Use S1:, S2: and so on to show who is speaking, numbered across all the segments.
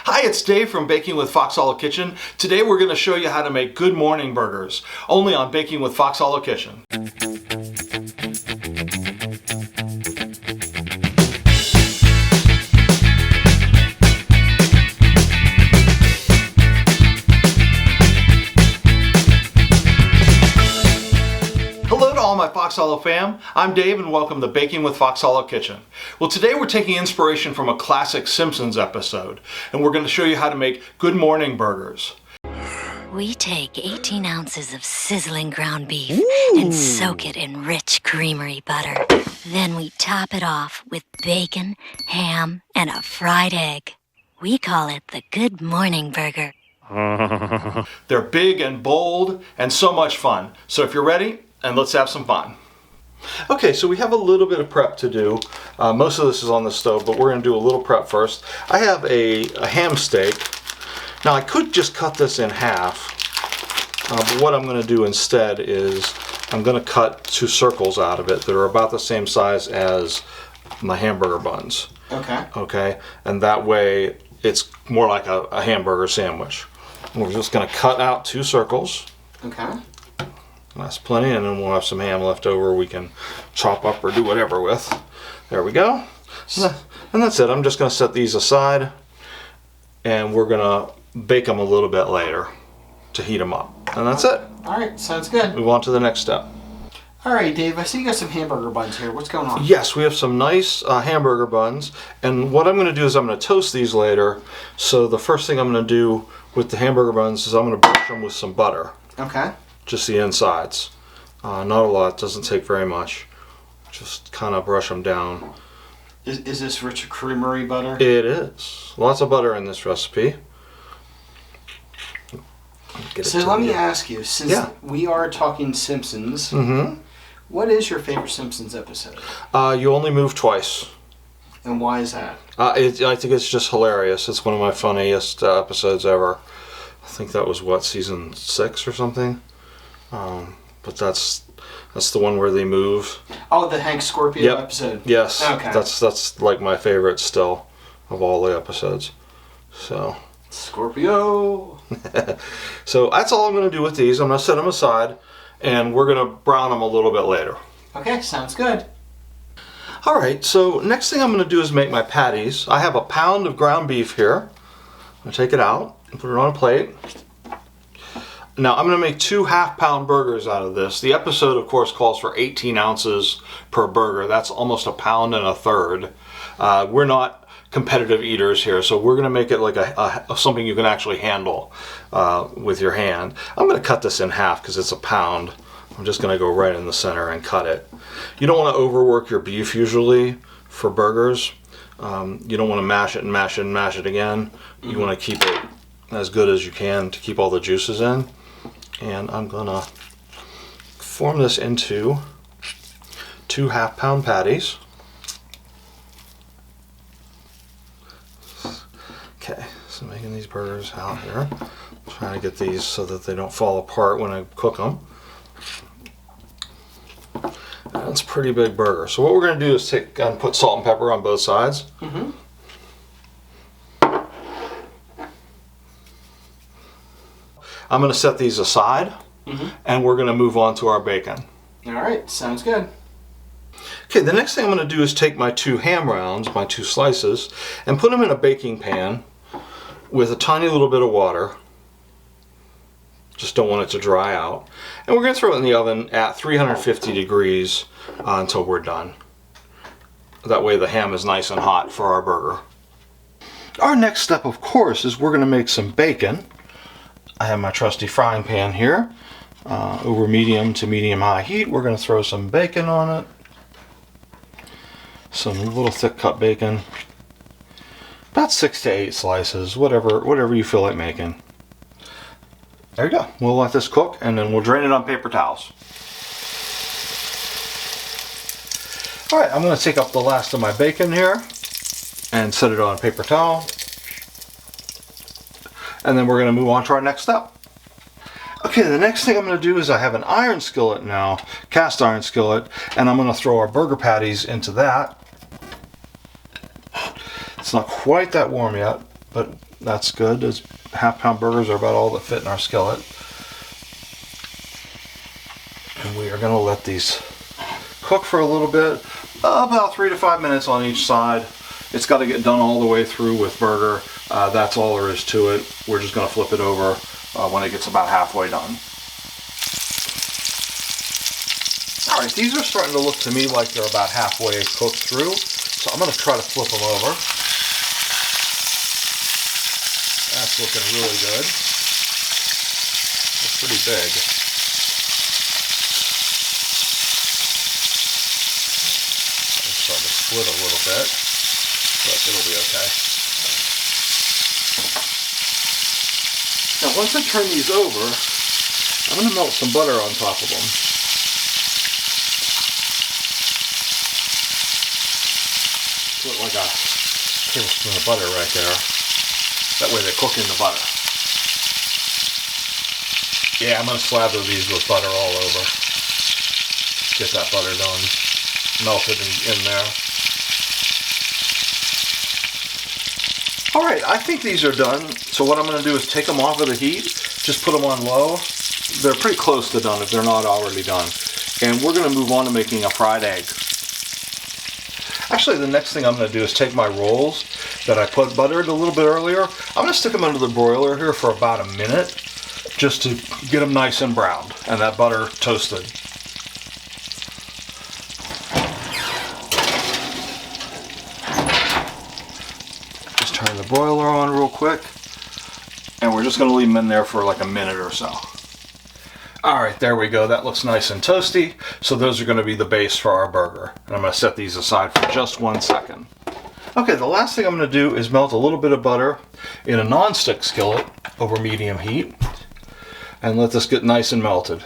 S1: Hi, it's Dave from Baking with Foxhollow Kitchen. Today we're going to show you how to make good morning burgers, only on Baking with Foxhollow Kitchen. Hello to all my Foxhollow fam. I'm Dave and welcome to Baking with Foxhollow Kitchen. Well, today we're taking inspiration from a classic Simpsons episode, and we're going to show you how to make good morning burgers.
S2: We take 18 ounces of sizzling ground beef and soak it in rich creamery butter. Then we top it off with bacon, ham, and a fried egg. We call it the Good Morning Burger.
S1: They're big and bold and so much fun. So if you're ready, and let's have some fun. Okay, so we have a little bit of prep to do. Most of this is on the stove, but we're going to do a little prep first. I have a ham steak. Now I could just cut this in half, but what I'm going to do instead is I'm going to cut two circles out of it that are about the same size as my hamburger buns. Okay. Okay, and that way it's more like a hamburger sandwich. And we're just going to cut out two circles. Okay. That's plenty, and then we'll have some ham left over we can chop up or do whatever with. There we go. And that's it. I'm just going to set these aside, and we're going to bake them a little bit later to heat them up. And that's it.
S3: All right, sounds good.
S1: Move on to the next step.
S3: All right, Dave, I see you got some hamburger buns here. What's going on?
S1: Yes, we have some nice hamburger buns, and what I'm going to do is I'm going to toast these later. So the first thing I'm going to do with the hamburger buns is I'm going to brush them with some butter. Okay. Just the insides. Not a lot, doesn't take very much. Just kind of brush them down.
S3: Is this rich creamery butter?
S1: It is. Lots of butter in this recipe.
S3: So let me ask you, since we are talking Simpsons, what is your favorite Simpsons episode?
S1: You Only Move Twice.
S3: And why is that?
S1: I think it's just hilarious. It's one of my funniest episodes ever. I think that was, what, season 6 or something? But that's the one where they move. Oh, the
S3: Hank Scorpio episode?
S1: Yes. Okay. That's like my favorite still of all the episodes. So.
S3: Scorpio!
S1: So that's all I'm going to do with these. I'm going to set them aside, and we're going to brown them a little bit later.
S3: Okay, sounds good.
S1: All right, so next thing I'm going to do is make my patties. I have a pound of ground beef here. I'm going to take it out and put it on a plate. Now I'm going to make 2 half-pound burgers out of this. The episode, of course, calls for 18 ounces per burger. That's almost a pound and a third. We're not competitive eaters here, so we're going to make it like something you can actually handle with your hand. I'm going to cut this in half because it's a pound. I'm just going to go right in the center and cut it. You don't want to overwork your beef usually for burgers. You don't want to mash it and mash it and mash it again. You want to keep it as good as you can to keep all the juices in. And I'm going to form this into 2 half-pound patties. Okay, so making these burgers out here. Trying to get these so that they don't fall apart when I cook them. That's a pretty big burger. So what we're going to do is take and put salt and pepper on both sides. I'm going to set these aside, and we're going to move on to our bacon.
S3: All right, sounds good.
S1: Okay, the next thing I'm going to do is take my 2 ham rounds, my 2 slices, and put them in a baking pan with a tiny little bit of water. Just don't want it to dry out. And we're going to throw it in the oven at 350 degrees until we're done. That way the ham is nice and hot for our burger. Our next step, of course, is we're going to make some bacon. I have my trusty frying pan here. Over medium to medium-high heat, we're going to throw some bacon on it. Some little thick cut bacon. About 6 to 8 slices, whatever you feel like making. There you go. We'll let this cook, and then we'll drain it on paper towels. All right, I'm going to take up the last of my bacon here and set it on a paper towel. And then we're going to move on to our next step. Okay, the next thing I'm going to do is I have an iron skillet now, cast iron skillet, and I'm going to throw our burger patties into that. It's not quite that warm yet, but that's good. Those half-pound burgers are about all that fit in our skillet. And we are going to let these cook for a little bit, about 3 to 5 minutes on each side. It's got to get done all the way through with burger. That's all there is to it. We're just going to flip it over when it gets about halfway done. All right, these are starting to look to me like they're about halfway cooked through. So I'm going to try to flip them over. That's looking really good. It's pretty big. I'm starting to split a little bit, but it'll be okay. Now once I turn these over, I'm going to melt some butter on top of them. Put like a tablespoon of butter right there. That way they cook in the butter. Yeah, I'm going to slather these with butter all over. Get that butter done, melted in there. All right, I think these are done. So what I'm going to do is take them off of the heat, just put them on low. They're pretty close to done if they're not already done. And we're going to move on to making a fried egg. Actually, the next thing I'm going to do is take my rolls that I put buttered a little bit earlier. I'm going to stick them under the broiler here for about a minute just to get them nice and browned and that butter toasted. Just turn the broiler on real quick and we're just going to leave them in there for like a minute or so. All right, there we go. That looks nice and toasty. So those are going to be the base for our burger. And I'm going to set these aside for just 1 second. Okay, the last thing I'm going to do is melt a little bit of butter in a non-stick skillet over medium heat and let this get nice and melted.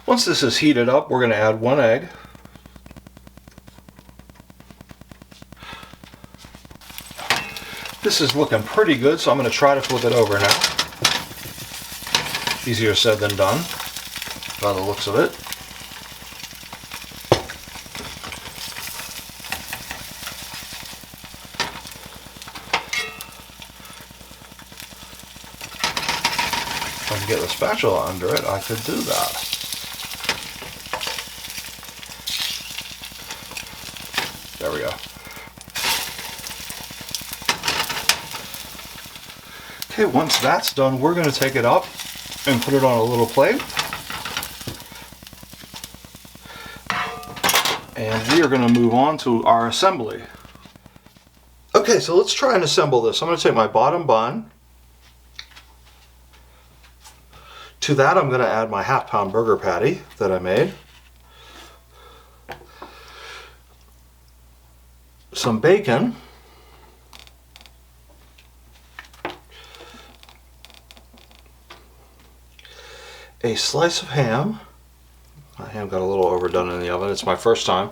S1: Once this is heated up, we're going to add 1 egg. This is looking pretty good, so I'm going to try to flip it over now. Easier said than done, by the looks of it. If I can get the spatula under it, I could do that. There we go. Okay, once that's done, we're going to take it up and put it on a little plate. And we are going to move on to our assembly. Okay, so let's try and assemble this. I'm going to take my bottom bun. To that I'm going to add my half-pound burger patty that I made. Some bacon. A slice of ham. My ham got a little overdone in the oven. It's my first time.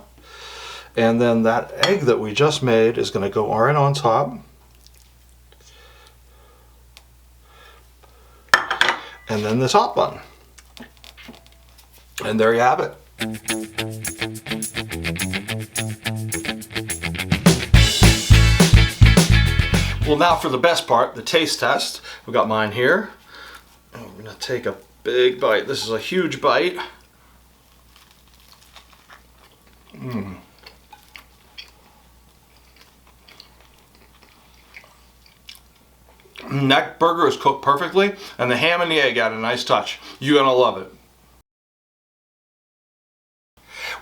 S1: And then that egg that we just made is going to go right on top. And then the top bun. And there you have it. Well, now for the best part, the taste test. We've got mine here. And we're going to take a big bite. This is a huge bite. That burger is cooked perfectly, and the ham and the egg add a nice touch. You're gonna love it.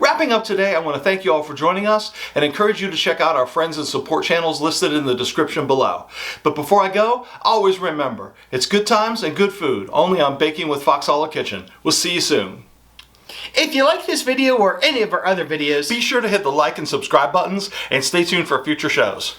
S1: Wrapping up today, I want to thank you all for joining us and encourage you to check out our friends and support channels listed in the description below. But before I go, always remember, it's good times and good food, only on Baking with Foxholler Kitchen. We'll see you soon.
S3: If you like this video or any of our other videos,
S1: Be sure to hit the like and subscribe buttons and stay tuned for future shows.